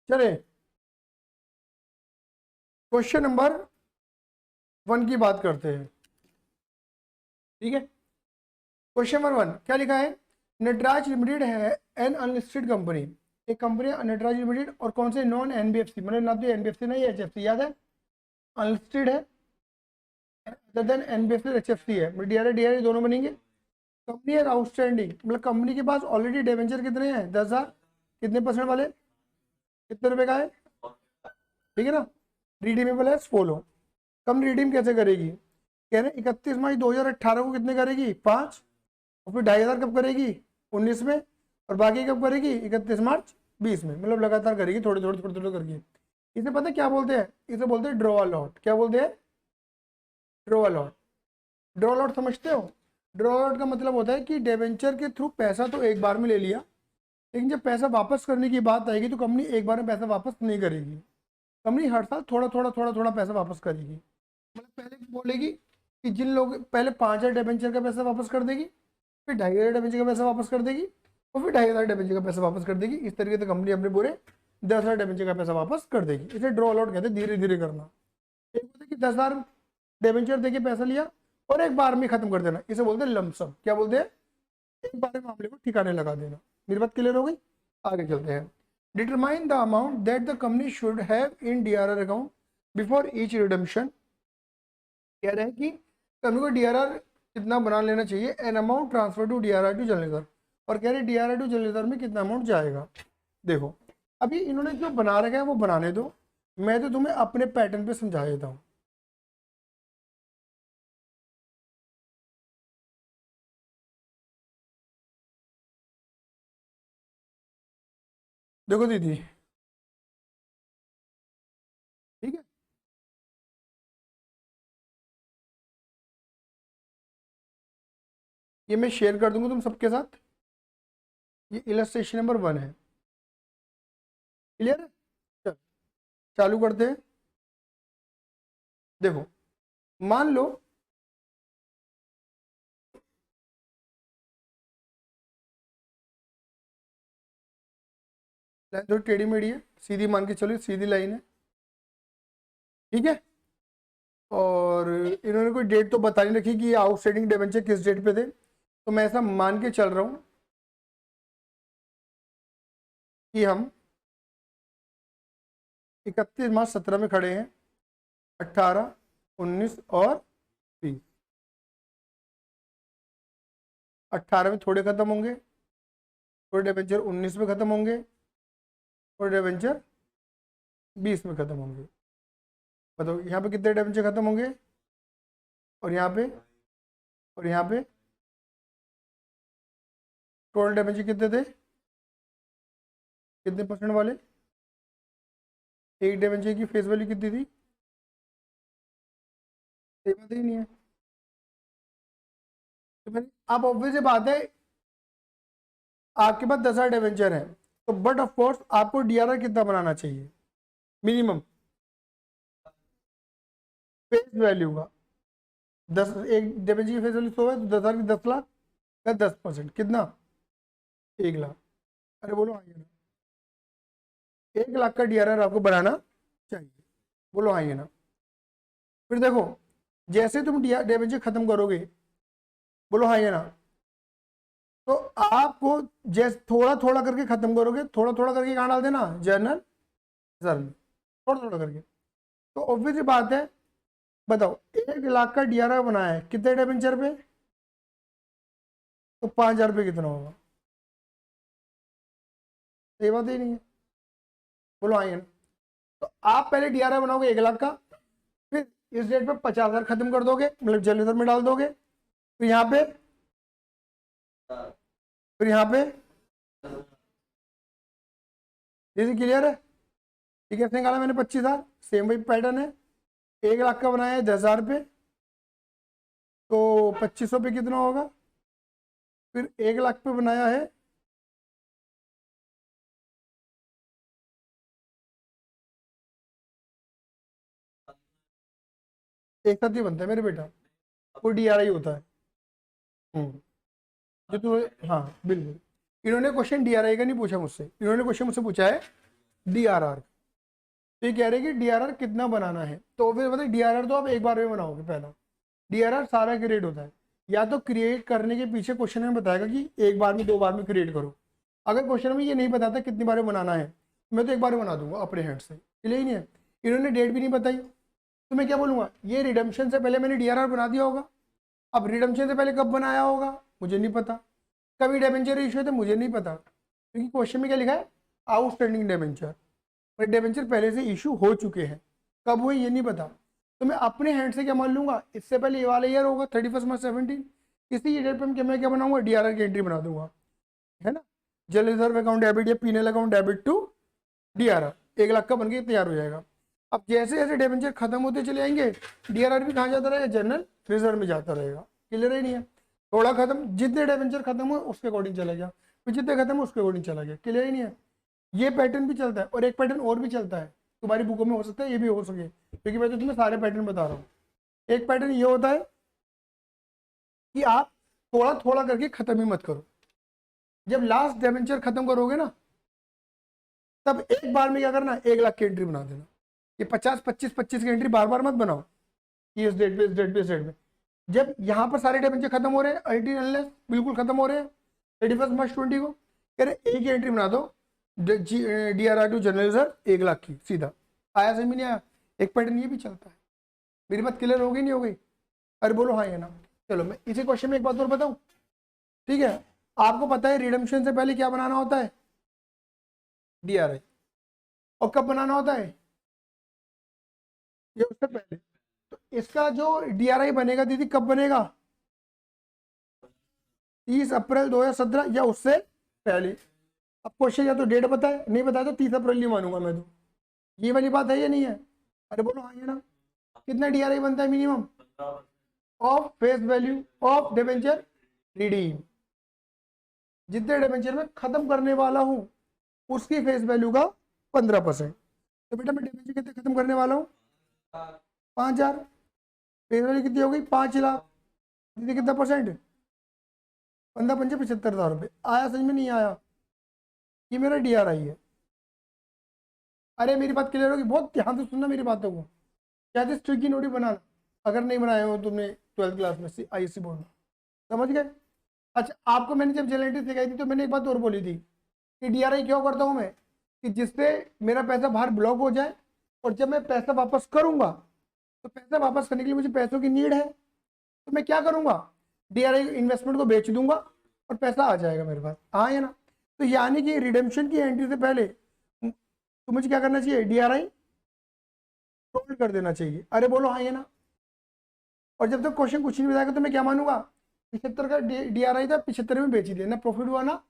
चले question number 1 की बात करते हैं। ठीक है, क्वेश्चन नंबर 1 क्या लिखा है? नटराज लिमिटेड है एन अनलिस्टेड कंपनी। एक कंपनी नटराज लिमिटेड और कौन से नॉन एनबीएफसी, मतलब ना तो एनबीएफसी ना एचएफसी, याद है, अनलिस्टेड है, अदर देन एनबीएफसी एचएफसी है, डीआरए दोनों बनेंगे। कंपनी है आउटस्टैंडिंग, मतलब कंपनी के पास ऑलरेडी डिवेंचर कितने हैं? 10,000। कितने परसेंट वाले? कितने रुपए का है? ठीक है ना। रिडीमेबल है फॉलो। कम रिडीम कैसे करेगी? कह रहे 31 मई 2018 को कितने करेगी? 5। और फिर 2,500 कब करेगी? 19 में। और बाकी कब करेगी? 31 मार्च 20 में। मतलब लगातार करेगी, थोड़े थोड़े थोड़े थोड़े करके। इसे पता है क्या बोलते हैं? इसे बोलते हैं ड्रॉ अलॉट। क्या बोलते हैं? Draw allot. ड्रॉ अलॉट समझते हो? ड्रॉ अलॉट का मतलब होता है कि डिबेंचर के थ्रू पैसा तो एक बार में ले लिया, लेकिन जब पैसा वापस करने की बात आएगी तो कंपनी एक बार में पैसा वापस नहीं करेगी। कंपनी हर साल थोड़ा थोड़ा थोड़ा थोड़ा पैसा वापस करेगी। मतलब पहले बोलेगी कि जिन लोग पहले 5,000 डिबेंचर का पैसा वापस कर देगी, फिर 2,500 डिबेंचर का पैसा वापस कर देगी, और फिर 2,500 डिबेंचर का पैसा वापस कर देगी। इस तरीके से कंपनी अपने पूरे 10,000 डिबेंचर का पैसा वापस कर देगी। इसे ड्रॉ अलॉट कहते हैं, धीरे धीरे करना। एक होता है कि 10,000 डिबेंचर देके पैसा लिया और एक बार में खत्म कर देना, इसे बोलते हैं लमसम। क्या बोलते हैं? एक बार में मामले को ठिकाने लगा देना। मेरी बात क्लियर हो गई? आगे चलते हैं। Determine the amount that the company should have in DRR account before each redemption. कह रहे हैं कि कंपनी को डीआरआर कितना बना लेना चाहिए, an amount transfer to DRR to general. और कह रहे डीआरआर टू जनरल में कितना अमाउंट जाएगा। देखो, अभी इन्होंने जो बना रखा है वो बनाने दो, मैं तो तुम्हें अपने पैटर्न पे समझा देता हूँ। देखो दीदी, ठीक है, ये मैं शेयर कर दूंगा तुम सबके साथ। ये इलस्ट्रेशन नंबर 1 है। क्लियर है? चल, चालू करते हैं। देखो, मान लो लाइन थोड़ी टेढ़ी मेढ़ी है, सीधी मान के चलो, सीधी लाइन है। ठीक है, और इन्होंने कोई डेट तो बता नहीं रखी कि ये आउटस्टैंडिंग डिबेंचर किस डेट पे थे, तो मैं ऐसा मान के चल रहा हूँ कि हम 31 मार्च 2017 में खड़े हैं। 18, 19 और 20। 18 में थोड़े खत्म होंगे, थोड़े डिबेंचर 19 में खत्म होंगे, थोड़े डिबेंचर 20 में खत्म होंगे। बताओ यहाँ पे कितने डिबेंचर खत्म होंगे? और यहाँ पे, और यहाँ पे टोटल डिबेंचर कितने थे? कितने परसेंट वाले? एक डिबेंचर की फेस वैल्यू कितनी थी? सही बात ही नहीं है। तो मैंने, अब ऑब्वियस बात है, आपके पास 10,000 डिबेंचर है, तो बट ऑफ कोर्स आपको डीआरआर कितना बनाना चाहिए मिनिमम फेस वैल्यू का? 10, एक डिबेंचर की फेस वैल्यू 100 है, तो 10,000 की 10 लाख का 10% कितना? 1 लाख। अरे बोलो हाँ ये ना, 1 लाख का डीआरआर आपको बनाना चाहिए। बोलो हाँ ये ना। फिर देखो, जैसे तुम डिबेंचर खत्म करोगे, बोलो हाँ ये ना, तो आपको जैसे थोड़ा थोड़ा करके खत्म करोगे, थोड़ा थोड़ा करके कहाँ डाल देना? जर्नल रिजर्व में, थोड़ा थोड़ा करके। तो ऑब्वियस बात है, बताओ 1 लाख का डीआरआर बनाया है कितने डिबेंचर पे? तो 5,000 रुपये कितना होगा? सही बात ही नहीं है। बोलो हाँ ये ना। तो आप पहले डीआरआर बनाओगे 1 लाख का, फिर इस डेट पे 50,000 खत्म कर दोगे, मतलब जनरल में डाल दोगे। फिर यहाँ पे, फिर यहाँ पे, जैसे क्लियर है? ठीक है, निकाला मैंने 25,000, सेम वही पैटर्न है। 1 लाख का बनाया है 10,000 पे, तो 2,500 पे कितना होगा? फिर 1 लाख पे बनाया है, एक साथ ही बनता है मेरे बेटा, वो डीआरआई होता है। हम्म, जो तो, हाँ बिल्कुल। इन्होंने क्वेश्चन डीआरआई का नहीं पूछा मुझसे, इन्होंने क्वेश्चन मुझसे पूछा है DRR। तो ये कह रहे हैं कि DRR कितना बनाना है, तो फिर मतलब DRR तो आप एक बार में बनाओगे। पहला DRR सारा क्रिएट होता है, या तो क्रिएट करने के पीछे क्वेश्चन में बताएगा कि एक बार में 2 बार में क्रिएट करो। अगर क्वेश्चन में ये नहीं बताता कितनी बार में बनाना है, मैं तो एक बार में बना दूंगा अपने हैंड से, इसलिए ही नहीं है। इन्होंने डेट भी नहीं बताई, तो मैं क्या बोलूँगा, ये रिडम्पशन से पहले मैंने DRR बना दिया होगा। अब रिडम्पशन से पहले कब बनाया होगा मुझे नहीं पता, कभी डिबेंचर इशू थे मुझे नहीं पता, क्योंकि क्वेश्चन में क्या लिखा है, आउटस्टैंडिंग डिबेंचर, पर डिबेंचर पहले से इशू हो चुके हैं, कब हुए ये नहीं पता। तो मैं अपने हैंड से क्या मान लूंगा, इससे पहले ये वाला ईयर होगा 31 मार्च 17, इसी डेट पर मैं क्या बनाऊंगा, DRR की एंट्री बना दूंगा, है ना। जनरल रिजर्व अकाउंट डेबिट या P and L account debit to DRR 1 lakh का बनके तैयार हो जाएगा। अब जैसे जैसे डिबेंचर खत्म होते चले जाएंगे, DRR भी कहाँ जाता रहेगा, जनरल रिजर्व में जाता रहेगा। क्लियर ही नहीं है, थोड़ा खत्म, जितने डिबेंचर खत्म हुए उसके अकॉर्डिंग चला गया, फिर जितने खत्म हुए उसके अकॉर्डिंग चला गया। क्लियर ही नहीं है, ये पैटर्न भी चलता है। और एक पैटर्न और भी चलता है, तुम्हारी बुकों में हो सकता है ये भी हो सके, क्योंकि मैं तो तुम्हें सारे पैटर्न बता रहा हूँ। एक पैटर्न ये होता है कि आप थोड़ा थोड़ा करके खत्म ही मत करो, जब लास्ट डिबेंचर खत्म करोगे ना, तब एक बार में क्या करना, 1 लाख की एंट्री बना देना। ये 50-25-25 की एंट्री बार बार मत बनाओ कि इस डेट पे, इस डेट पे, इस डेट पे। जब यहाँ पर सारे डिबेंचर खत्म हो रहे हैं, अनटिल बिल्कुल खत्म हो रहे हैं 31 मार्च 20 को, कह रहे एक ही एंट्री बना दो, DRR to general reserve 1 lakh की, सीधा। आया समझ में नहीं आया, एक पैटर्न ये भी चलता है। मेरी बात क्लियर हो गई नहीं हो गई, अरे बोलो हाँ या ना। चलो मैं इसी क्वेश्चन में एक बात और बताऊं, ठीक है। आपको पता है रिडम्पशन से पहले क्या बनाना होता है, DRI, और कब बनाना होता है, ये उससे पहले। तो इसका जो DRI बनेगा दीदी कब बनेगा, 30 अप्रैल 2017 या उससे पहले। अब क्वेश्चन या तो डेट बताए, नहीं बताया तो 30 अप्रैल नहीं मानूंगा मैं तो। ये वाली बात है या नहीं है, अरे बोलो हाँ या ना। कितना DRI बनता है minimum, of face value of debenture redeem, जितने डिबेंचर में खत्म करने वाला हूं उसकी फेस वैल्यू का 15%। तो बेटा मैं डिबेंचर कितने खत्म करने वाला हूँ, 5000, फेस वैल्यू कितनी हो गई, 5 लाख, दीदी कितना परसेंट, 15 पंचे 75,000 रुपये। आया समझ में नहीं आया, ये मेरा DRI है। अरे मेरी बात क्लियर होगी, बहुत ध्यान से सुनना मेरी बातों को, क्या स्टिकी नोट बनाना, अगर नहीं बनाए हो तुमने 12th क्लास में ISC बोर्ड में, समझ गए। अच्छा, आपको मैंने जब जेएलएनटी सिखाई थी तो मैंने एक बात और बोली थी कि DRI क्यों करता हूँ मैं, कि जिससे मेरा पैसा बाहर ब्लॉक हो जाए, और जब मैं पैसा वापस करूंगा तो पैसा वापस करने के लिए मुझे पैसों की नीड है, तो मैं क्या करूंगा, DRI इन्वेस्टमेंट को बेच दूंगा और पैसा आ जाएगा मेरे पास, हाँ या ना। तो यानी कि रिडेम्पशन की एंट्री से पहले तो मुझे क्या करना चाहिए, DRI होल्ड कर देना चाहिए। अरे बोलो हाँ या ना। और जब तक क्वेश्चन कुछ नहीं बताएगा तो मैं क्या मानूंगा, 75 का DRI था, 75 में बेच ही दिया, ना प्रॉफिट हुआ ना,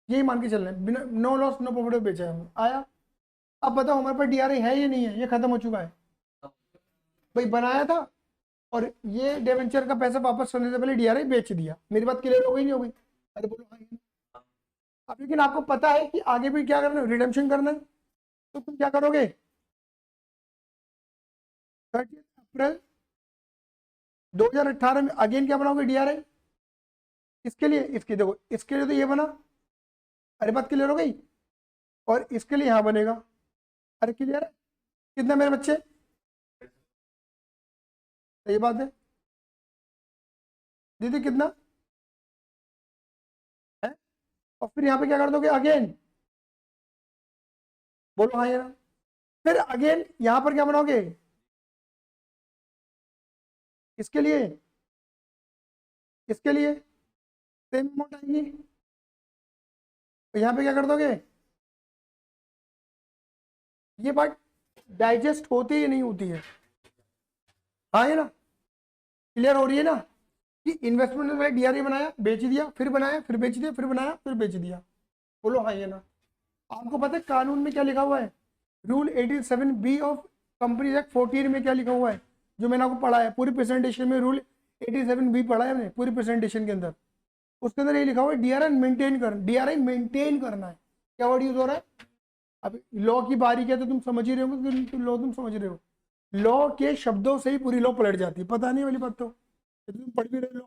यही मान के चलना है, बिना नो लॉस नो प्रॉफिट बेचा है आया। अब बताओ हमारे पास DRI है या नहीं है, ये खत्म हो चुका है भाई, बनाया था और ये डिबेंचर का पैसा वापस करने से पहले DRI बेच दिया। मेरी बात क्लियर हो गई नहीं हो गई, अरे बोलो हाँ या ना। अब लेकिन आपको पता है कि आगे भी क्या करना है, रिडेम्पशन करना है, तो तुम क्या करोगे, 30 अप्रैल 2018 में अगेन क्या बनाओगे, DRI। इसके लिए, इसके देखो, इसके लिए तो ये बना, अरे बात क्लियर हो गई, और इसके लिए यहाँ बनेगा, अरे क्लियर है, कितना मेरे बच्चे, सही बात है दीदी, कितना है। और फिर यहाँ पे क्या कर दोगे, अगेन, बोलो हाँ या ना। फिर अगेन यहाँ पर क्या बनाओगे, इसके लिए, इसके लिए सेम अमाउंट आएगी, तो यहाँ पे क्या कर दोगे, ये बात डाइजेस्ट होती ही नहीं होती है, हाँ है ना, क्लियर हो रही है ना, कि इन्वेस्टमेंट ने DRI बनाया, बेच दिया, फिर बनाया, फिर बेच दिया, फिर बनाया, फिर बेच दिया, बोलो हाँ है ना। आपको पता है कानून में क्या लिखा हुआ है, rule 87B of companies act 14 में क्या लिखा हुआ है, जो मैंने आपको पढ़ा है पूरी प्रेजेंटेशन में, रूल 87B पढ़ा है मैंने पूरी प्रेजेंटेशन के अंदर, उसके अंदर ये लिखा हुआ है DRI मेंटेन करना, DRI मेंटेन करना है। क्या वर्ड यूज हो रहा है, अब लॉ की बारी क्या, तो तुम समझ ही रहे हो, लॉ तुम समझ रहे हो, लॉ के शब्दों से ही पूरी लॉ पलट जाती है, पता नहीं वाली बात तो तुम पढ़ भी रहे लॉ,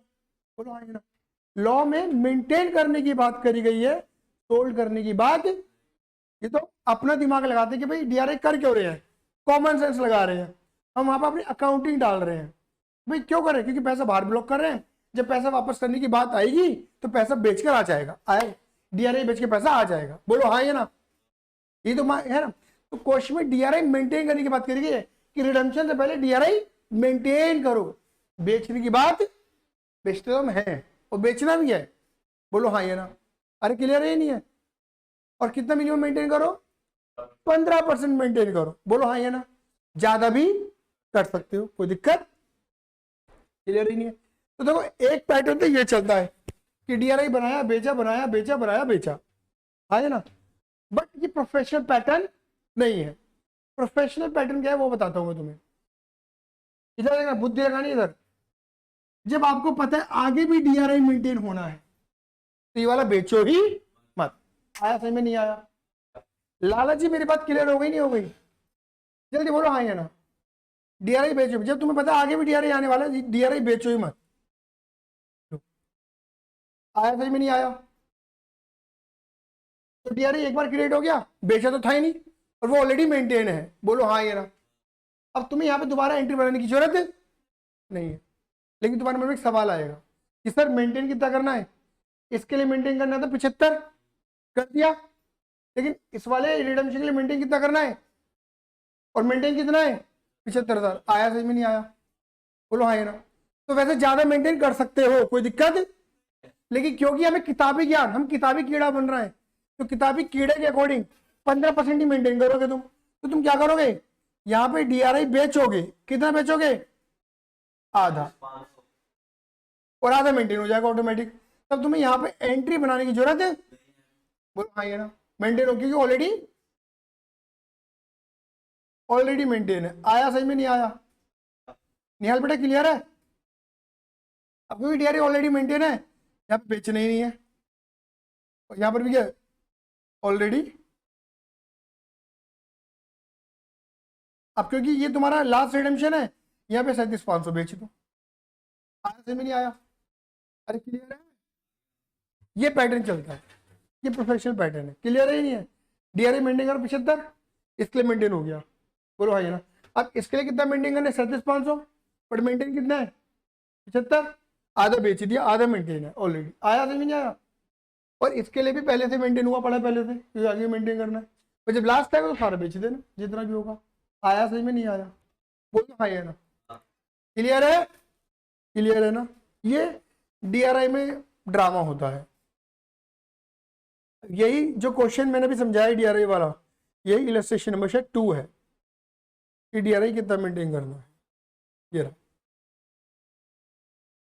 बोलो हाँ ना। लॉ में मेंटेन करने की बात करी गई है, सोल्ड करने की बात ये तो अपना दिमाग लगाते हैं कि भाई डीआरआई कर क्यों रहे हैं, कॉमन सेंस लगा रहे हैं, हम वहां पर अपनी अकाउंटिंग डाल रहे हैं। भाई क्यों करें, क्योंकि पैसा बाहर ब्लॉक कर रहे हैं, जब पैसा वापस करने की बात आएगी तो पैसा बेचकर आ जाएगा, आए डीआरआई बेच के पैसा आ जाएगा, बोलो हाँ ये ना, ये तो है ना। तो क्वेश्चन में डीआरआई मेंटेन करने की बात करी गई है कि रिडम्पशन से पहले डीआरआई मेंटेन करो, बेचने की बात बेचते तो हम है और बेचना भी है, बोलो हाँ ये ना। अरे क्लियर है नहीं है। और कितना मिनिमम मेंटेन करो, 15% मेंटेन करो, बोलो हाँ ये ना, ज्यादा भी कर सकते हो, कोई दिक्कत, क्लियर ही नहीं है। तो देखो एक पैटर्न तो ये चलता है कि डीआरआई बनाया बेचा, बनाया बेचा, बनाया बेचा, हाँ है ना। बट ये प्रोफेशनल पैटर्न नहीं है। प्रोफेशनल पैटर्न क्या है वो बताता हूं मैं तुम्हें। इधर देखना, बुद्धि लगानी इधर। जब आपको पता है आगे भी डीआरआई मेंटेन होना है तो ये वाला बेचो ही मत। आया समझ में नहीं आया? लाला जी मेरी बात क्लियर हो गई नहीं हो गई? जल्दी बोलो हाँ या ना। डीआरआई बेचो, जब तुम्हें पता है आगे भी डीआरआई आने वाला है, डीआरआई बेचो ही मत। आया समझ में नहीं आया? तो डीआरआई एक बार क्रिएट हो गया, बेचा तो था ही नहीं और वो ऑलरेडी मेंटेन है, बोलो हाँ या ना। अब तुम्हें यहाँ पे दोबारा एंट्री बनाने की जरूरत नहीं है, लेकिन तुम्हारे मन में एक सवाल आएगा कि सर मेंटेन कितना करना है, इसके लिए मेंटेन करना था 75 कर दिया, लेकिन इस वाले रिडम्पशन के लिए मेंटेन कितना करना है, और मेंटेन कितना है 75,000। आया समझ में नहीं आया? बोलो हाँ या ना। तो वैसे ज्यादा मेंटेन कर सकते हो, कोई दिक्कत, लेकिन क्योंकि हमें किताबी ज्ञान, हम किताबी कीड़ा बन रहा है, तो किताबी कीड़े के अकॉर्डिंग 15% ही मेंटेन करोगे तुम। तो तुम क्या करोगे, यहाँ पे डीआरआई बेचोगे, कितना बेचोगे, आधा, और आधा मेंटेन हो जाएगा ऑटोमेटिक। तब तुम्हें यहाँ पे एंट्री बनाने की जरूरत है, बोलो हाँ ये ना, मेंटेन हो, क्योंकि ऑलरेडी मेंटेन है। आया समझ में नहीं आया? निहाल बेटा क्लियर है? अब क्योंकि डीआरआई ऑलरेडी मेंटेन है, यहाँ पे बेचना ही नहीं है, और यहाँ पर भी क्या ऑलरेडी। अब क्योंकि ये तुम्हारा लास्ट रिडेम्पशन है, यहाँ पे 37,500 बेच दो। आया समझ में नहीं आया? अरे क्लियर है? ये पैटर्न चलता है, ये प्रोफेशनल पैटर्न है, क्लियर है ही नहीं है? डीआरआई मेंटेन करो 75, इसके लिए मेंटेन हो गया, बोलो भाई ना। अब इसके लिए कितना मेंटेन करना है, 37,500, बट मेंटेन कितना है 75, आधा बेच दिया, आधा मेंटेन है ऑलरेडी। आया समझ में नहीं आया? और इसके लिए भी पहले से मेंटेन हुआ पड़ा, पहले से, क्योंकि आगे मेंटेन करना है, और जब लास्ट आएगा तो सारा बेच देना जितना भी होगा। आया समझ में नहीं आया? बोलो हाँ है ना, क्लियर है? क्लियर है ना? ये डीआरआई में ड्रामा होता है, यही जो क्वेश्चन मैंने भी समझाया डीआरआई वाला, यही इलस्ट्रेशन नंबर शायद 2 है कि डीआरआई कितना मेंटेन करना है। ये रहा,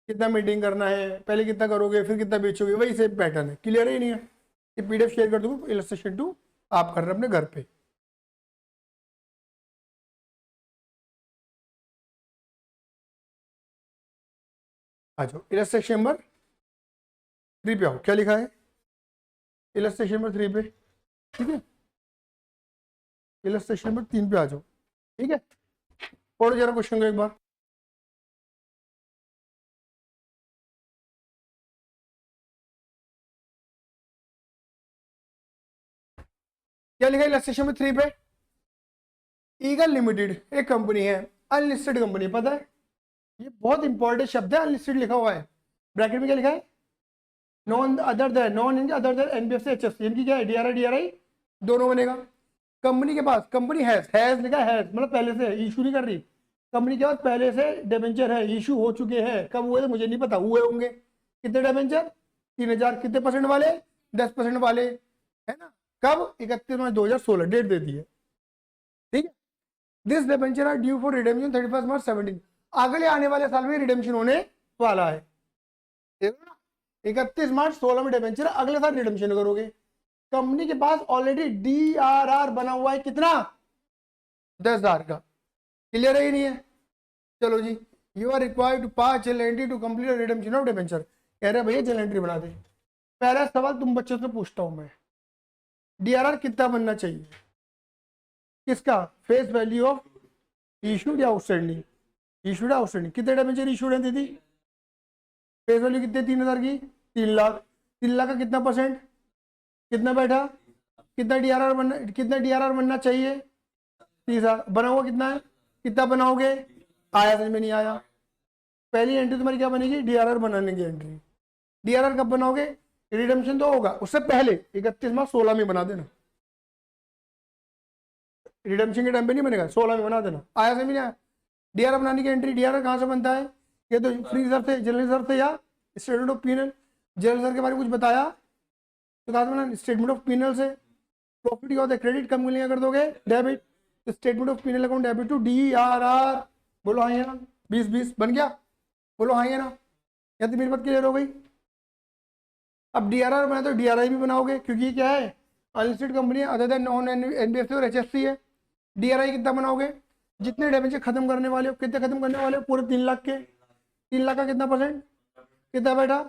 कितना मेंटेन करना है, पहले कितना करोगे फिर कितना बेचोगे, वही सेम पैटर्न है। क्लियर ही नहीं है? ये पीडीएफ शेयर कर दूंगा, इलस्ट्रेशन 2 आप कर रहे हैं अपने घर पे। आ जाओ इलस्ट्रेशन नंबर 3 पे आओ, क्या लिखा है इलस्ट्रेशन नंबर 3 पे, ठीक है। इलस्ट्रेशन नंबर 3 पे आ जाओ, ठीक है। पढ़ो जरा क्वेश्चन को एक बार। क्या लिखा है इलस्ट्रेशन नंबर 3 पे, ईगल लिमिटेड एक कंपनी है, अनलिस्टेड कंपनी, पता है ये बहुत इंपॉर्टेंट शब्द है, अनलिस्टेड लिखा हुआ है, ब्रैकेट में क्या लिखा है, none other than, none other than NBFC HFC, इनकी क्या है डीआरआई डीआरआई दोनों बनेगा। कंपनी के पास, कंपनी हैज लिखा है, मतलब पहले से इशू नहीं कर रही, कंपनी के पास पहले से डिबेंचर है, इशू हो चुके हैं, कब हुए थे मुझे नहीं पता, हुए होंगे। कितने डिबेंचर, 3,000, कितने परसेंट वाले, 10% वाले, है ना। कब, 31 मार्च 2016 डेट दे दी है, ठीक है। This debenture are due for redemption 31 March 17, अगले आने वाले साल में रिडेम्पशन होने वाला है, 31 मार्च 16 में डिबेंचर, अगले साल रिडेम्पशन करोगे। कंपनी के पास ऑलरेडी डीआरआर बना हुआ है, कितना, 10,000 का। क्लियर है ही नहीं है? चलो जी, you are required to pass journal entry to complete redemption of debenture, कह रहे भैया जर्नल एंट्री बना दे। पहला सवाल तुम बच्चों से पूछता हूं मैं, डीआरआर कितना बनना चाहिए, किसका, फेस वैल्यू ऑफ इशूड या आउटस्टैंडिंग, इशूड आउटस्टैंडिंग, कितने डिबेंचर इशूड है दीदी, फेस वैल्यू कितने, 3,000 की, 3 लाख, 3 लाख का कितना परसेंट, कितना बैठा, कितना डीआरआर बनना चाहिए? 30,000। बना हुआ कितना है? कितना बनाओगे? आया समझ में नहीं आया? पहली एंट्री तुम्हारी क्या बनेगी? डीआरआर बनाने की एंट्री। डीआरआर कब बनाओगे? रिडम्पशन तो होगा उससे पहले 31 मार्च 16 में बना देना। रिडम्पशन के टाइम पे नहीं बनेगा, 16 में बना देना। आया समझ में आया? डीआरआर बनाने की एंट्री, डीआरआर कहाँ से बनता है? ये तो फ्री रिजर्व से, जनरल रिजर्व से या statement of P and L. General reserve के बारे में कुछ बताया तो कहा था स्टेटमेंट ऑफ पीनल से। प्रॉफिट क्या होता है? क्रेडिट, कम मिलेगा कर दोगे डेबिट। तो statement of P and L account debit to DRR. बोलो हाँ या ना? 20-20 बन गया? बोलो हाँ या ना? या तो मेरी बात क्लियर हो गई? अब डीआरआर बना तो डीआरआई भी बनाओगे, क्योंकि क्या है? Unlisted company other than non NBFC और एचएफसी है। डीआरआई कितना बनाओगे? जितने डिबेंचर खत्म करने वाले हो, कितने खत्म करने वाले हो? पूरे 3 लाख के। 3 लाख का कितना परसेंट? कितना बेटा?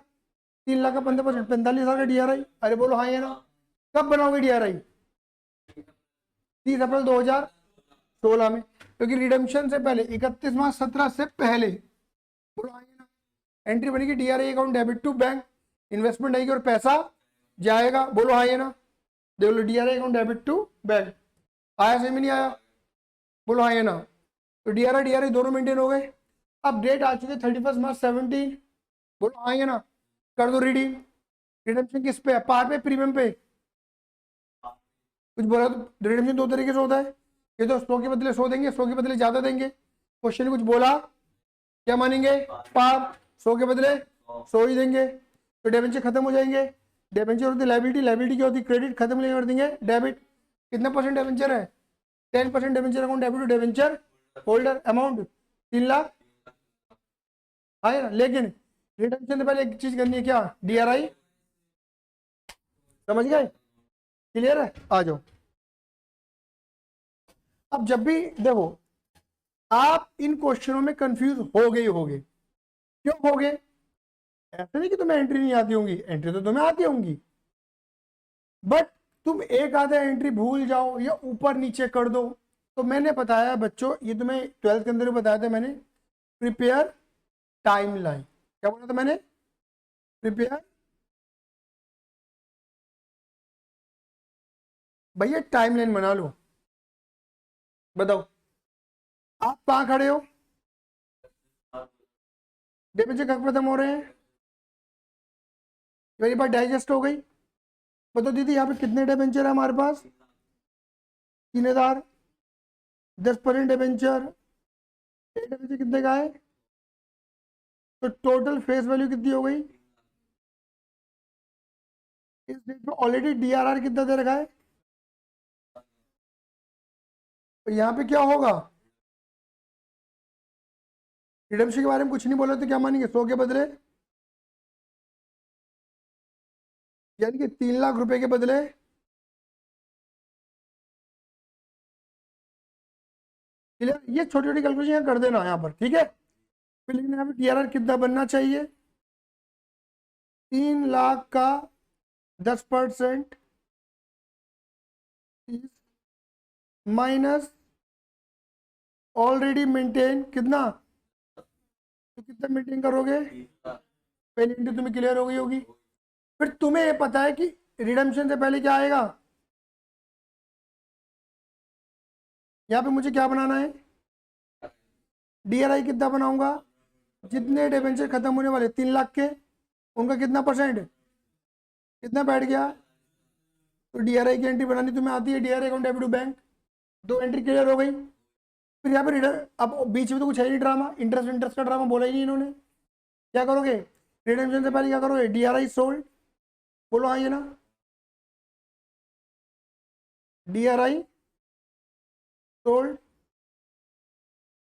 3 लाख का 15%, 45,000 का डीआरआई। अरे बोलो हाँ या ना? कब बनाओगे डीआरआई? 30 अप्रैल 2016 में, क्योंकि रिडम्पशन से पहले 31 मार्च 17 से पहले। बोलो हाँ या ना? एंट्री बनेगी DRI account debit to bank, investment आएगी और पैसा जाएगा। बोलो हाँ या ना? देख लो, DRI account debit to bank. आया सही में नहीं आया? बोलो हाँ या ना? तो डीआरआई डीआरआई दोनों मेंटेन हो गए। अब डेट आ चुकी है 31 मार्च 17। बोलो हाँ या ना? कर दो रिडीम। रिडम्पशन किस पे? पार पे, प्रीमियम पे? कुछ बोला तो? रिडम्पशन 2 तरीके से होता है। ये तो 100 के बदले 100 देंगे, 100 के बदले ज्यादा देंगे। क्वेश्चन कुछ बोला? क्या मानेंगे? पार। 100 के बदले 100 ही देंगे, तो डिबेंचर खत्म हो जाएंगे। डिबेंचर होती है लाइबिलिटी, लाइबिलिटी क्या होती है? क्रेडिट। खत्म नहीं कर देंगे डेबिट। कितना परसेंट डिबेंचर है? 10% debenture account debit to debenture holder. Amount 3 lakh. है ना? लेकिन रिडम्पशन से पहले एक चीज करनी है, क्या? डीआरआई। समझ गए? क्लियर है? आ जाओ। अब जब भी देखो, आप इन क्वेश्चनों में कंफ्यूज हो गए होगे। क्यों हो गए? ऐसा नहीं कि तुम्हें एंट्री नहीं आती होंगी, एंट्री तो तुम्हें आती होंगी, बट तुम एक आधा एंट्री भूल जाओ या ऊपर नीचे कर दो। तो मैंने बताया बच्चों, ये तुम्हें 12th के अंदर बताया था मैंने, प्रिपेयर टाइमलाइन। क्या बोला था मैंने? प्रिपेयर। भैया टाइमलाइन बना लो। बताओ, आप कहाँ खड़े हो? डेमेज कब खत्म हो रहे हैं? मेरी बात डाइजेस्ट हो गई? बताओ दीदी, यहाँ पे कितने डिबेंचर है हमारे पास? 3,000। 10% डिबेंचर, डिबेंचर कितने का है? तो टोटल फेस वैल्यू कितनी हो गई? इस डेट पे ऑलरेडी डीआरआर कितना दे रखा है? तो यहाँ पे क्या होगा? रिडम्पशन के बारे में कुछ नहीं बोला तो क्या मानेंगे? 100 के बदले, यानी कि 3 लाख रुपए के बदले क्लियर? ये छोटी छोटी कैलकुलेशन कर देना यहाँ पर, ठीक है? फिर लेकिन यहाँ पे डीआरआर कितना बनना चाहिए? 3 लाख का 10% माइनस ऑलरेडी मेंटेन कितना? तो कितना मेंटेन करोगे? पहली एंट्री तुम्हें क्लियर हो गई होगी। फिर तुम्हें ये पता है कि रिडम्पशन से पहले क्या आएगा? यहाँ पे मुझे क्या बनाना है? डीआरआई कितना बनाऊंगा? जितने डिबेंचर खत्म होने वाले 3 लाख के, उनका कितना परसेंट? कितना बैठ गया? तो डीआरआई की एंट्री बनानी तुम्हें आती है, DRI account debit to bank. 2 entry clear हो गई। फिर यहाँ पे अब बीच में तो कुछ है नहीं ड्रामा, इंटरेस्ट इंटरेस्ट का ड्रामा बोला ही नहीं इन्होंने। क्या करोगे? रिडम्पशन से पहले क्या करोगे? DRI sold. बोलो हाँ ये ना? DRI sold.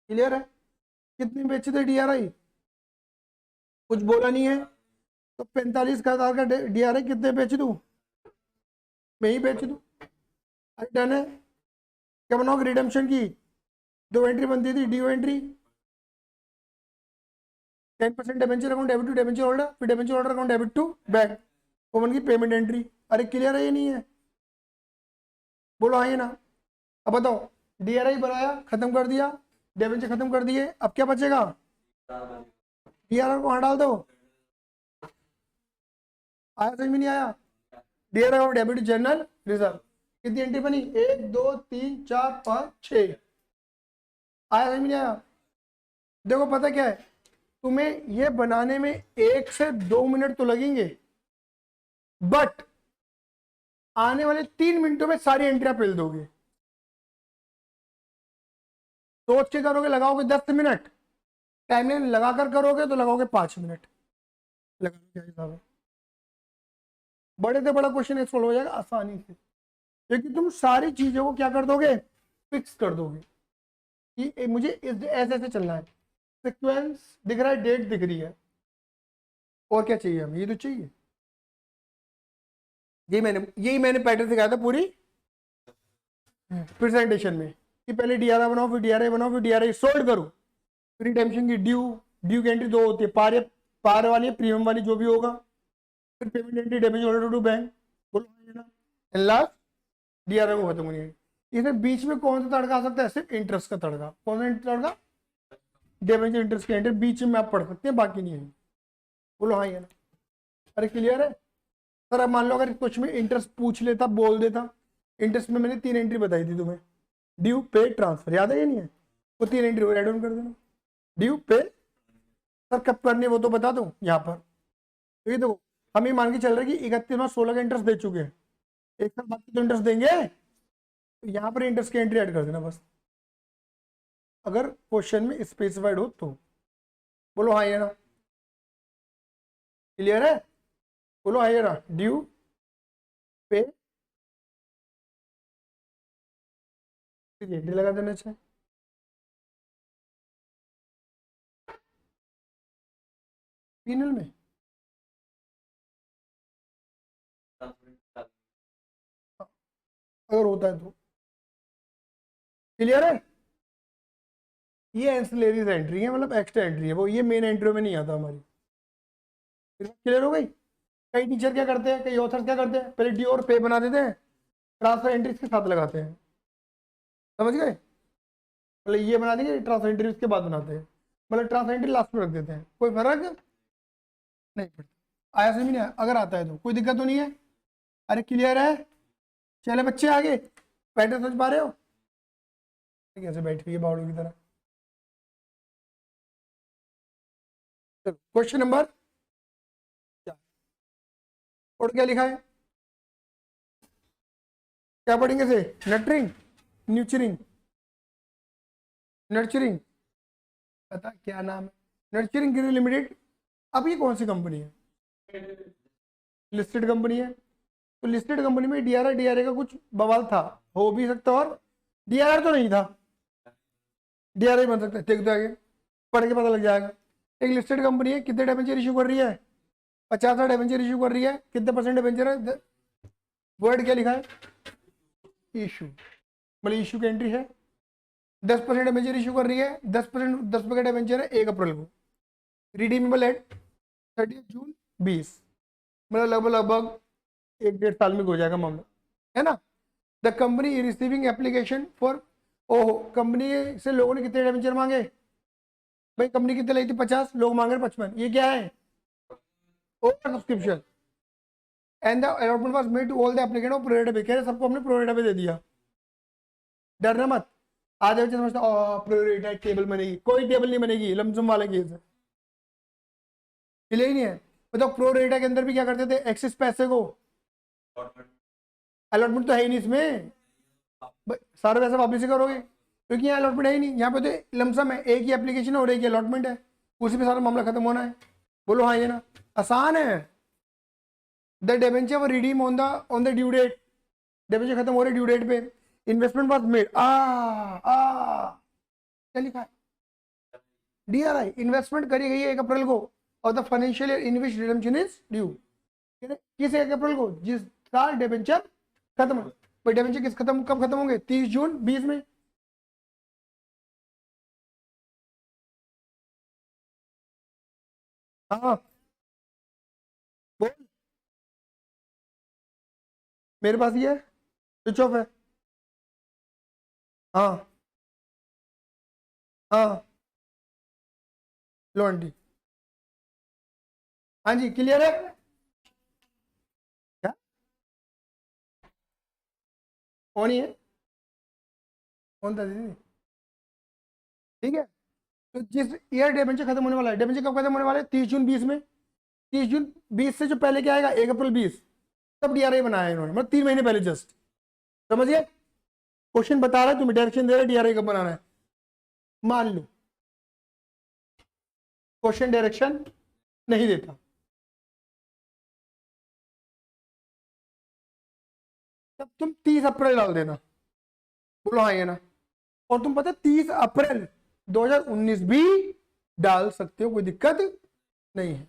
क्लियर है? कितनी बेचे थे डीआरआई? कुछ बोला नहीं है, तो 45,000 का डीआरआई कितने बेच दूं? मैं ही बेच दूं। अरे डन है। क्या बनाओगे रिडम्पशन की? 2 एंट्री बनती थी, due entry 10% debenture account debit to debenture holder, फिर debenture holder account debit to bank, वो बन गई पेमेंट एंट्री। अरे क्लियर है ये नहीं है? बोलो हाँ ये ना? अब बताओ, डीआरआई बनाया, खत्म कर दिया, डिबेंचर खत्म कर दिए, अब क्या बचेगा? डीआरआर को वहां डाल दो। आया समझ में नहीं आया? DRI account debit to general reserve. कितनी एंट्री बनी? 1 2 3 4 5 6। आया समझ में नहीं आया? देखो पता क्या है, तुम्हें ये बनाने में 1 से 2 मिनट तो लगेंगे, बट आने वाले 3 मिनटों में सारी एंट्रियां पेल दोगे। सोच के करोगे लगाओगे 10 मिनट, टाइमलाइन लगाकर करोगे तो लगाओगे 5 मिनट। लगा लो क्या हिसाब है। बड़े से बड़ा क्वेश्चन सॉल्व हो जाएगा आसानी से, क्योंकि तुम सारी चीजों को क्या कर दोगे, फिक्स कर दोगे कि मुझे ऐसे ऐसे चलना है। सीक्वेंस दिख रहा है, डेट दिख रही है, और क्या चाहिए हमें? ये तो चाहिए। यही मैंने पैटर्न सिखाया था पूरी प्रेजेंटेशन में, कि पहले डीआरआई बनाओ, फिर डीआरआई बनाओ, फिर डीआरआई सोल्व करो, फिर रिडेम्पशन की ड्यू। ड्यू की एंट्री दो होती है, पार वाली, प्रीमियम वाली, जो भी होगा। फिर payment entry, damage order to bank, बोलो है ना। एंड लास्ट डीआरआई को खत्म होनी है। इसमें बीच में कौन सा तड़का आ सकता है? सिर्फ इंटरेस्ट का तड़का। कौन सा तड़का? डैमेज इंटरेस्ट की एंट्री बीच में आप पढ़ सकते हैं, बाकी नहीं है। बोलो हाँ या ना। अरे क्लियर है सर? अब मान लो अगर कुछ में इंटरेस्ट पूछ लेता, बोल देता, इंटरेस्ट में मैंने 3 एंट्री बताई थी तुम्हें, ड्यू पे ट्रांसफर, याद है या नहीं है? वो 3 एंट्री ऐड ऑन कर देना। ड्यू पे सर कब करनी है वो तो बता दूं यहाँ पर। तो ये देखो, हम ये मान के चल रहे हैं कि 31 मार्च 16 का इंटरेस्ट दे चुके हैं, एक साल बाद तो इंटरेस्ट देंगे, तो यहाँ पर इंटरेस्ट की एंट्री ऐड कर देना बस, अगर क्वेश्चन में स्पेसिफाइड हो तो। बोलो हाँ या ना। क्लियर है? बोलो हाँ या ना। ड्यू पे एंट्री लगा देना चाहिए। पीनल में अगर होता है तो। क्लियर है? ये एंसिलरीज एंट्री है, मतलब एक्स्ट्रा एंट्री है, वो ये मेन एंट्री में नहीं आता हमारी। क्लियर हो गई? कई टीचर क्या करते हैं, कई ऑथर्स क्या करते हैं, पहले ड्यू और पे बना देते हैं, ट्रांसफर एंट्रीज के साथ लगाते हैं। समझ गए? मतलब ये बना देंगे, ट्रांसफर एंट्रीज के बाद बनाते हैं, मतलब ट्रांसफर एंट्री लास्ट में रख देते हैं, कोई फर्क नहीं पड़ता। आया समझ में नहीं आया? अगर आता है तो कोई दिक्कत तो नहीं है? अरे क्लियर है? चले बच्चे आगे, पैटर्न समझ पा रहे हो? कैसे बैठ रही है बावड़ों की तरह। चलो क्वेश्चन नंबर, और क्या लिखा है? क्या पढ़ेंगे से? नटरिंग, न्यूचरिंग, नर्चरिंग, पता क्या नाम है? नर्चरिंग गिरी लिमिटेड। अब ये कौन सी कंपनी है? लिस्टेड कंपनी है। तो लिस्टेड कंपनी में डीआरआई का कुछ बवाल था, हो भी सकता, और डीआरआर तो नहीं था, डीआरआई बन सकता है। देखते आगे पढ़ के पता लग जाएगा। एक लिस्टेड कंपनी है, कितने डिबेंचर इशू कर रही है? 50 डिबेंचर इशू कर रही है। कितने परसेंट डिबेंचर है? वर्ड क्या लिखा है? इशू, मतलब इशू की एंट्री है। 10% डिबेंचर इशू कर रही है, 10%, 10 डिबेंचर है 1 अप्रैल को, रिडीमेबल एट 30 जून 20, मतलब लगभग लगभग 1 डेढ़ साल में हो जाएगा मामला, है ना। The company receiving application for, ओहो, कंपनी से लोगों ने कितने डिबेंचर मांगे? भाई कंपनी कितने लाई थी? 50, लोग मांग रहे 55, ये क्या है? Over subscription. And the allotment was made to all the applicant of pro rata पे, कह रहे सबको हमने प्रोरेटा पे दे दिया। डरना मत, आधे बच्चे समझते प्रोरेटा टेबल बनेगी, कोई टेबल नहीं बनेगी, लमसम वाला केस है, क्लियर ही नहीं है। मतलब प्रोरेटा के अंदर भी क्या करते थे, एक्सेस पैसे को, अलॉटमेंट तो है ही नहीं इसमें, सारे पैसे वापस ही करोगे, क्योंकि यहाँ अलॉटमेंट है ही नहीं, यहाँ पे तो लमसम है, एक ही एप्लीकेशन है और एक ही अलॉटमेंट है, उसी पे सारा मामला खत्म होना है। बोलो हाँ ये ना, आसान है। The debenture were redeem on the due date, debenture खत्म हो रहे ड्यू डेट पे, इन्वेस्टमेंट वाज मेड, क्या लिखा है? डीआरआई, इन्वेस्टमेंट करी गई है 1 अप्रैल को, और the financial year in which redemption is due, किस 1 अप्रैल को? जिस साल डिबेंचर खत्म हो। भाई डिबेंचर किस खत्म, कब खत्म होंगे? 30 जून 20 में। हाँ बोल, मेरे पास ये है, स्विच ऑफ है। हाँ हाँ, लो आंटी। हाँ जी क्लियर है? क्या? ऑन ही है, ऑन था दीदी, ठीक है। तो जिस ईयर डिबेंचर खत्म होने वाला है, डिबेंचर कब खत्म होने वाला है, 30 जून 20 में, 30 जून 20 से जो पहले क्या आएगा, 1 अप्रैल 20, तब डीआरआई बनाया इन्होंने, मतलब 3 महीने पहले जस्ट, समझिए। क्वेश्चन बता रहा है, तुम्हें डायरेक्शन दे रहा है डीआरआई कब बनाना है, मान लो क्वेश्चन डायरेक्शन नहीं देता, तब तुम 30 अप्रैल डाल देना, बोलो हाँ ये ना। और तुम पता 30 अप्रैल 2019 भी डाल सकते हो, कोई दिक्कत नहीं है,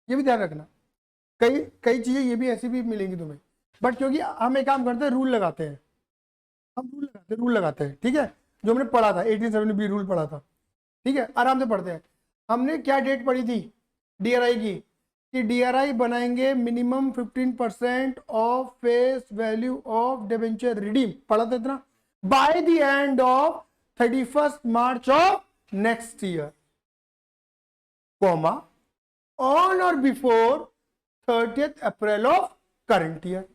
ये भी ध्यान रखना। कई कई चीजें ये भी ऐसी भी मिलेंगी तुम्हें, बट क्योंकि हम एक काम करते हैं, रूल लगाते हैं, हम रूल लगाते हैं, ठीक है। जो हमने पढ़ा था 1870 रूल पढ़ा था, ठीक है, आराम से पढ़ते हैं। हमने क्या डेट पढ़ी थी डीआरआई की, कि डीआरआई बनाएंगे minimum 15% of face value of debenture redeem, पढ़ा था इतना, by the end of 31 March of next year, comma, on or before 30 April of current year.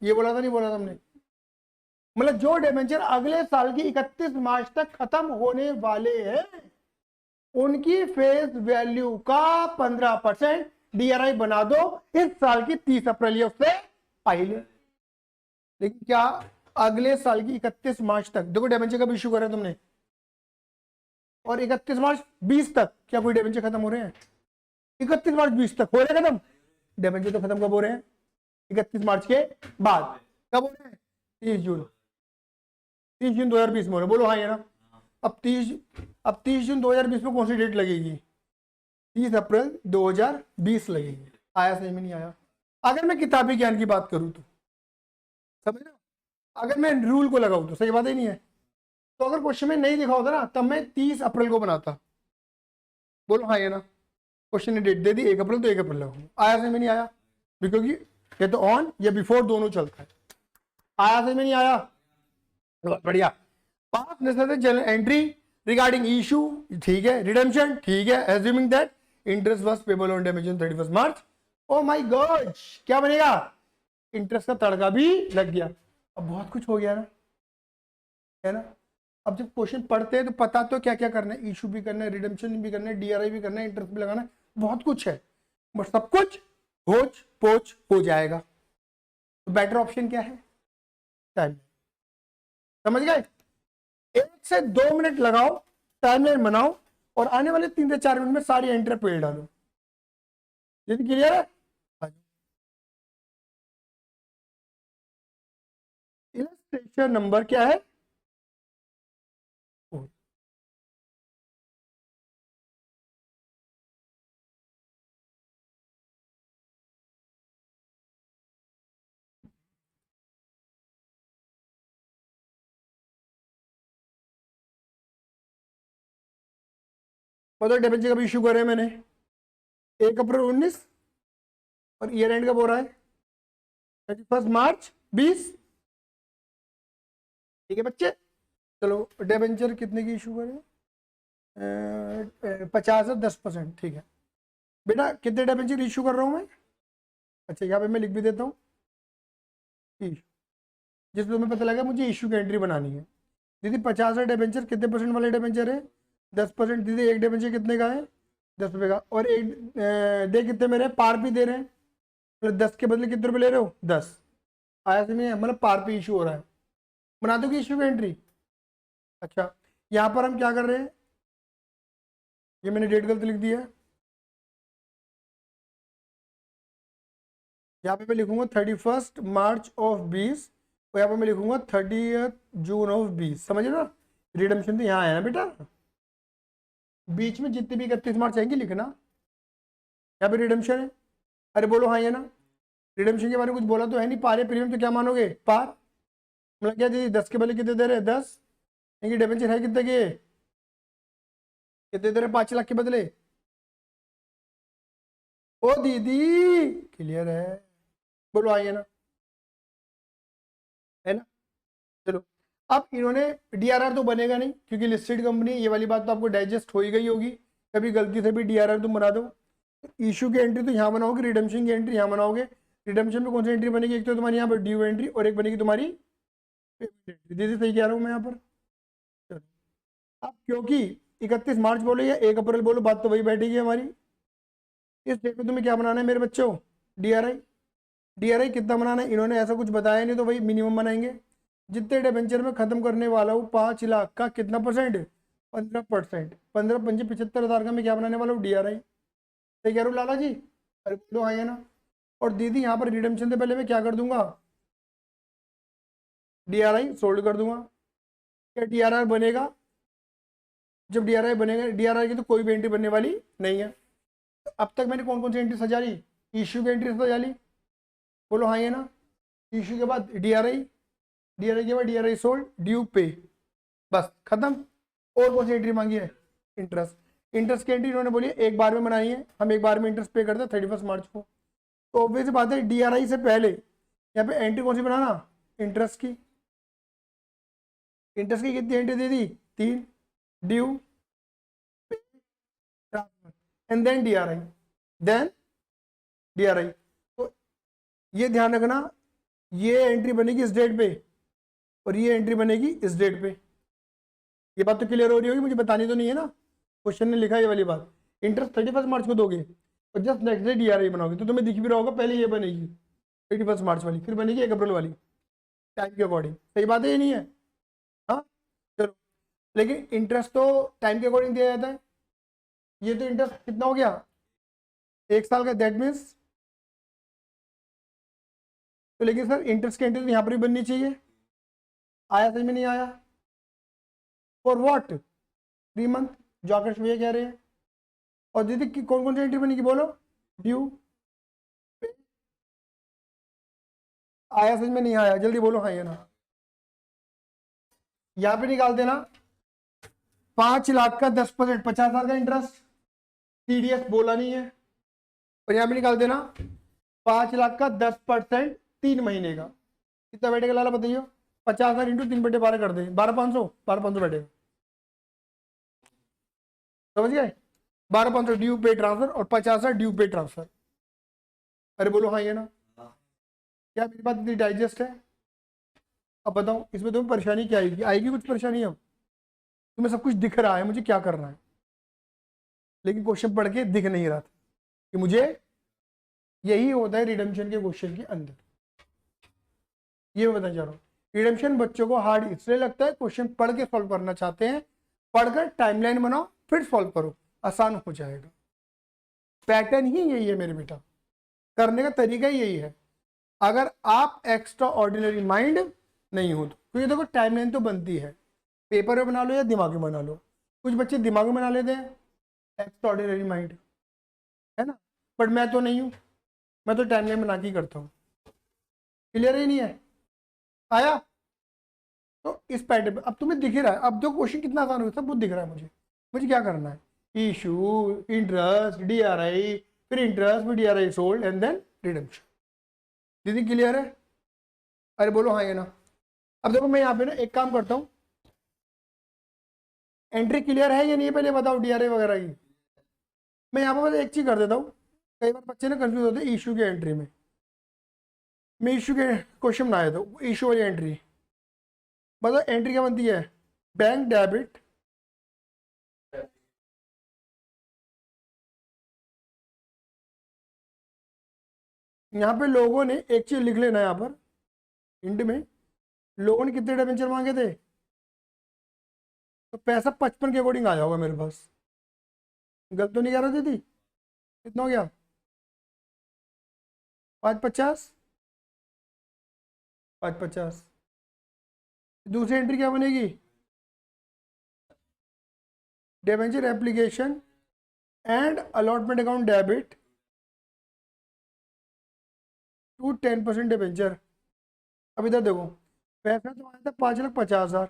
ये बोला था नहीं बोला था हमने, मतलब जो डिबेंचर अगले साल की 31 मार्च तक खत्म होने वाले हैं, उनकी फेस वैल्यू का 15% डीआरआई बना दो इस साल की 30 अप्रैल या उससे पहले। लेकिन क्या अगले साल की 31 मार्च तक, देखो डिबेंचर कब इश्यू करा तुमने, और 31 मार्च 20 तक क्या कोई डिबेंचर खत्म हो रहे हैं, 31 मार्च 20 तक हो रहे हैं खत्म, डिबेंचर तो खत्म कब हो रहे हैं, 31 मार्च के बाद, कब हो रहे हैं, 30 जून 2020 में हो रहे, बोलो हाँ ये ना। अब 30 जून 2020 में कौन सी डेट लगेगी, 30 अप्रैल 2020 लगेगी। आया समझ में नहीं आया, अगर मैं किताबी ज्ञान की बात करूं तो, समझ ना, अगर मैं रूल को लगाऊं तो सही बात ही नहीं है। तो अगर क्वेश्चन में नहीं लिखा होता ना, तब मैं 30 अप्रैल को बनाता, बोलो हाँ ये ना, क्वेश्चन ने डेट दे दी 1 अप्रैल, तो 1 अप्रैल लगाऊंगा। आया समझ में नहीं आया, क्योंकि ये तो ऑन या बिफोर दोनों चलता है। आया समझ में नहीं आया, बढ़िया। पास necessary general entry regarding issue, ठीक है, रिडेम्पशन, ठीक है, assuming that interest was payable on damage on 31 March. Oh my God, क्या बनेगा, इंटरेस्ट का तड़का भी लग गया। अब बहुत कुछ हो गया ना, है ना। अब जब क्वेश्चन पढ़ते हैं तो पता तो क्या क्या करना है, इशू भी करना है, रिडेम्पशन भी करना है, डीआरआई भी करना है, इंटरेस्ट भी लगाना है, बहुत कुछ है, बट सब कुछ होच पोच हो जाएगा। तो बेटर ऑप्शन क्या है, टाइम, समझ गए। 1 से 2 मिनट लगाओ, टाइमलाइन बनाओ, और आने वाले 3 से 4 मिनट में सारी एंट्री पेड़ डालो। ये क्लियर है। इलस्ट्रेशन नंबर क्या है, मतलब डिबेंचर कब इशू करे मैंने, 1 अप्रैल 19, और ईयर एंड कब हो रहा है, 31 मार्च 20, ठीक है बच्चे। चलो डिबेंचर कितने की इशू करें, 50 और 10%, ठीक है बेटा। कितने डिबेंचर इशू कर रहा हूँ मैं, अच्छा यहाँ पे मैं लिख भी देता हूँ, जिसमें तुम्हें पता लगा मुझे इशू की एंट्री बनानी है। दीदी 50 डिबेंचर कितने परसेंट वाले डिबेंचर है, 10%। दीदी एक डिबेंचर कितने का है, 10 रुपये का, और एक दे कितने मेरे पार भी दे रहे हैं, मतलब 10 के बदले कितने रुपये ले रहे हो, 10। आया समझ में, मतलब पार पे इशू हो रहा है, बना दोगे इशू की एंट्री। अच्छा यहाँ पर हम क्या कर रहे हैं, ये मैंने डेट गलत लिख दी है, यहाँ पे मैं लिखूंगा 31 मार्च ऑफ 20, और यहाँ पे मैं लिखूंगा 30 जून ऑफ 20, समझ ना। रिडम्पशन तो यहाँ आया ना बेटा, बीच में जितने भी 31 मार्च आएंगे लिखना, यहाँ पे रिडम्पशन है। अरे बोलो हाँ ये ना, रिडम्पशन के बारे में कुछ बोला तो है नहीं, पार प्रीमियम तो क्या मानोगे, पार, मतलब क्या दीदी 10 के बदले कितने दे रहे हैं, 10, इनकी डिबेंचर है कितने के, कितने दे रहे, 5 लाख के बदले, ओ दीदी क्लियर है, बोलो आइए ना, है ना। चलो अब इन्होंने डीआरआर तो बनेगा नहीं क्योंकि लिस्टेड कंपनी, ये वाली बात तो आपको डाइजेस्ट हो ही गई होगी, कभी गलती से भी डीआरआर तुम बना दो, इशू की एंट्री तो यहाँ बनाओगे, रिडम्पशन की एंट्री यहाँ बनाओगे। रिडम्पशन में कौन सी एंट्री बनेगी, एक तो तुम्हारी यहाँ पर ड्यू एंट्री, और एक बनेगी तुम्हारी दीदी सही कह रहा हूँ मैं यहाँ पर। चलो, अब क्योंकि 31 मार्च बोलो या 1 अप्रैल बोलो, बात तो वही बैठेगी हमारी। इस डेट में तुम्हें क्या बनाना है मेरे बच्चों? डीआरआई। डीआरआई कितना बनाना है? इन्होंने ऐसा कुछ बताया नहीं, तो वही मिनिमम बनाएंगे। जितने डिबेंचर में खत्म करने वाला हूँ 5 लाख का, कितना परसेंट? 15%। 15 × 75,000 का मैं क्या बनाने वाला हूँ? डीआरआई। सही कह रहा हूँ लाला जी? अरे बोलो हाँ या ना। और दीदी यहाँ पर रिडेम्पशन से पहले मैं क्या कर दूंगा? डीआरआई सोल्ड कर दूंगा। क्या डीआरआर बनेगा? जब डीआरआई बनेगा, डीआरआई की तो कोई भी एंट्री बनने वाली नहीं है। तो अब तक मैंने कौन कौन सी एंट्री सजा ली? इश्यू की एंट्री सजा ली, बोलो हाँ या ना। इश्यू के बाद डीआरआई, डीआरआई के बाद डीआरआई सोल्ड, ड्यू पे, बस खत्म। और कौन सी एंट्री मांगी है? इंटरेस्ट। इंटरेस्ट की एंट्री इन्होंने बोली एक बार में बनाई है, हम एक बार में इंटरेस्ट पे करते हैं 31 मार्च को। तो ऑब्वियस बात है डीआरआई से पहले यहाँ पे एंट्री कौन सी बनाना? इंटरेस्ट की। इंटरेस्ट की कितनी एंट्री दे दी? 3। Due, and then DRI, then DRI. तो ये ध्यान रखना, ये एंट्री बनेगी इस डेट पे और ये एंट्री बनेगी इस डेट पे। ये बात तो क्लियर हो रही होगी, मुझे बतानी तो नहीं है ना। क्वेश्चन ने लिखा है ये वाली बात, इंटरेस्ट 31 मार्च को दोगे और जस्ट नेक्स्ट डे डीआरआई बनाओगे, तो तुम्हें दिख भी रहा होगा पहले ये बनेगी 31 मार्च वाली, फिर बनेगी 1 अप्रैल वाली, टाइम के अकॉर्डिंग। सही बात है ये नहीं है? हाँ चलो, लेकिन इंटरेस्ट तो टाइम के अकॉर्डिंग दिया जाता है। ये तो इंटरेस्ट कितना हो गया? 1 साल का, दैट मीन्स। तो लेकिन सर इंटरेस्ट की एंट्री तो यहाँ पर भी बननी चाहिए, आया समझ में नहीं आया? For what? 3 मंथ, जो आकर्ष भैया कह रहे हैं। और दीदी की कौन कौन सी एंट्री बनेगी बोलो? ड्यू, आया समझ में नहीं आया? जल्दी बोलो हाँ या ना। यहाँ पे निकाल देना 5 लाख का 10%, 50,000 का इंटरेस्ट, टीडीएस बोला नहीं है। और यहाँ पे निकाल देना 5 लाख का 10%, 3 महीने का। कितना बैठेगा लाला बताइए? 50,000 इंटू 3/12 कर दे, 12,500, 12,500 बैठेगा। समझ गए? 12,500 ड्यू पे ट्रांसफर और 50,000 ड्यू पे ट्रांसफर। अरे बोलो हाँ ये ना। क्या मेरी बात इतनी डाइजेस्ट है? अब बताओ इसमें तुम्हें परेशानी क्या आएगी? आएगी कुछ परेशानी? अब तुम्हें सब कुछ दिख रहा है मुझे क्या करना है, लेकिन क्वेश्चन पढ़ के दिख नहीं रहा था कि मुझे यही होता है रिडेम्पशन के क्वेश्चन के अंदर। ये मैं बताना चाह रहा हूँ, रिडेम्पशन बच्चों को हार्ड इसलिए लगता है, क्वेश्चन पढ़ के सॉल्व करना चाहते हैं, पढ़कर टाइमलाइन बनाओ फिर सॉल्व करो, आसान हो जाएगा। पैटर्न ही यही है मेरे बेटा, करने का तरीका ही यही है, अगर आप एक्स्ट्रा ऑर्डिनरी माइंड नहीं हो तो। क्योंकि देखो टाइमलाइन तो बनती है, पेपर में बना लो या दिमाग में बना लो। कुछ बच्चे दिमाग में बना लेते हैं, एक्स्ट्रा ऑर्डिनरी माइंड है ना, बट मैं तो नहीं हूँ, मैं तो टाइमलाइन बना के ही करता हूँ। क्लियर ही नहीं है? आया? तो इस पैटर्न पे अब तुम्हें दिख रहा है, अब जो क्वेश्चन कितना आसान हो सब कुछ दिख रहा है मुझे। मुझे क्या करना है? इशू, इंटरेस्ट, डीआरआई, फिर इंटरेस्ट, फिर DRI sold and then redemption. दीदी क्लियर है? अरे बोलो हाँ ये ना। अब देखो मैं यहाँ पे ना एक काम करता हूँ, एंट्री क्लियर है या नहीं पहले बताओ डीआरआई वगैरह की। मैं यहाँ पर बस एक चीज कर देता हूँ, कई बार बच्चे ना कंफ्यूज होते हैं इशू की एंट्री में। मैं इशू के क्वेश्चन बनाया था, इशू वाली एंट्री मतलब एंट्री क्या बनती है? बैंक डेबिट, यहाँ पे लोगों ने एक चीज लिख लेना यहाँ पर इंड में, लोगों ने कितने डिबेंचर मांगे थे? तो पैसा 55 के अकॉर्डिंग आया होगा मेरे पास, गलत तो नहीं कह रहा दीदी? कितना हो गया? 550, 550। दूसरी एंट्री क्या बनेगी? Debenture application and allotment account debit to 10% debenture. अब इधर देखो, पैसा तो आया था 5,50,000,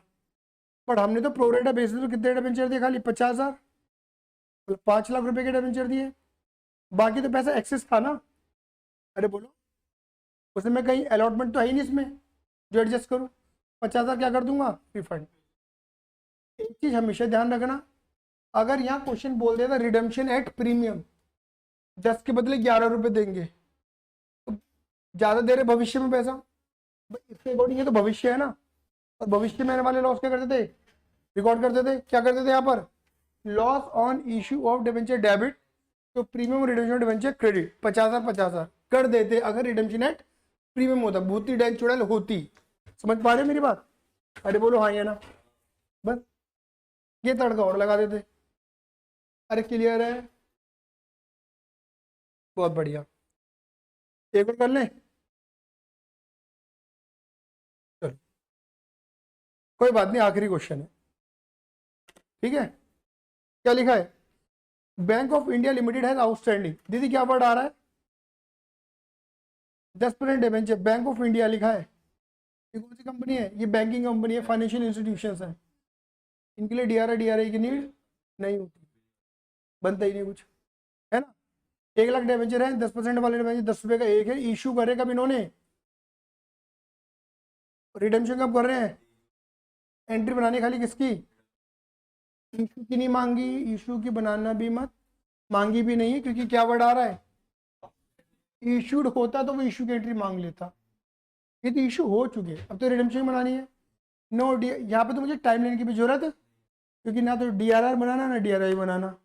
बट हमने तो प्रोरेटा बेसिस पे कितने डिबेंचर दिए? खाली 50,000, मतलब 5 लाख रुपए के डिबेंचर दिए, बाकी तो पैसा एक्सेस था ना। अरे बोलो, उसमें कहीं अलॉटमेंट तो है ही नहीं इसमें जो एडजस्ट करूँ। 50,000 क्या कर दूंगा? रिफंड। एक चीज हमेशा ध्यान रखना, अगर यहाँ क्वेश्चन बोल देता रिडेम्पशन एट प्रीमियम, 10 के बदले 11 रुपए देंगे, तो ज्यादा दे रहे भविष्य में पैसा, इसके अकॉर्डिंग ये तो भविष्य है ना, और भविष्य में आने वाले लॉस क्या करते थे, रिकॉर्ड करते थे। क्या करते थे यहाँ पर, loss on issue of debenture debit, तो प्रीमियम रिडेम्पशन डिबेंचर क्रेडिट 50,000 कर देते अगर रिडेम्पशन एट प्रीमियम होता, भूति डेंस चुड़ैल होती। समझ पा रहे हो मेरी बात? अरे बोलो हाँ या ना, बस ये तड़का और लगा देते। अरे क्लियर है, बहुत बढ़िया। एक और कर लें, चलो कोई बात नहीं, आखिरी क्वेश्चन है, ठीक है। क्या लिखा है, बैंक ऑफ इंडिया लिमिटेड है आउटस्टैंडिंग, दीदी क्या वर्ड आ रहा है, 10% डिबेंचर, बैंक ऑफ इंडिया लिखा है, ये कौन सी कंपनी है, ये बैंकिंग कंपनी है, फाइनेंशियल इंस्टीट्यूशंस है, इनके लिए डीआरआई की नीड नहीं होती, बनता ही नहीं कुछ, है ना। 1 लाख डिबेंचर है, 10% वाले डिबेंचर 10 रुपए का एक है, इशू करे कब इन्होंने, रिडेम्पशन कब कर रहे हैं, एंट्री बनानी खाली किसकी, इशू की नहीं मांगी, इशू की बनाना भी मत, मांगी भी नहीं क्योंकि क्या वर्ड आ रहा है, इशूड होता तो वो इशू की एंट्री मांग लेता, ये तो इशू हो चुके, अब तो रिडेम्पशन बनानी है। नो डी, यहाँ पे तो मुझे टाइम लेने की भी जरूरत है, क्योंकि ना तो डीआरआर बनाना ना डीआरआई बनाना,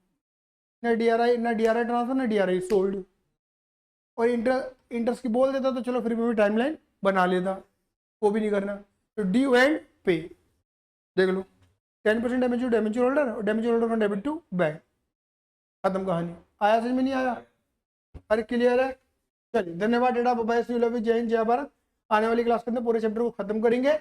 ना डीआरआई ट्रांसफर ना डीआरआई सोल्ड, और इंटरेस्ट की बोल देता तो चलो फिर मैं भी टाइमलाइन बना लेता, वो भी नहीं करना। तो ड्यू एंड पे देख लो, 10% डैमेज होल्डर और डैमेज होल्डर का डेबिट टू बैंक, खत्म कहानी। आया समझ में नहीं आया, अरे क्लियर है। चलिए धन्यवाद, डेटा बाय, सी लव, जय हिंद जय भारत। आने वाली क्लास के अंदर पूरे चैप्टर को खत्म करेंगे।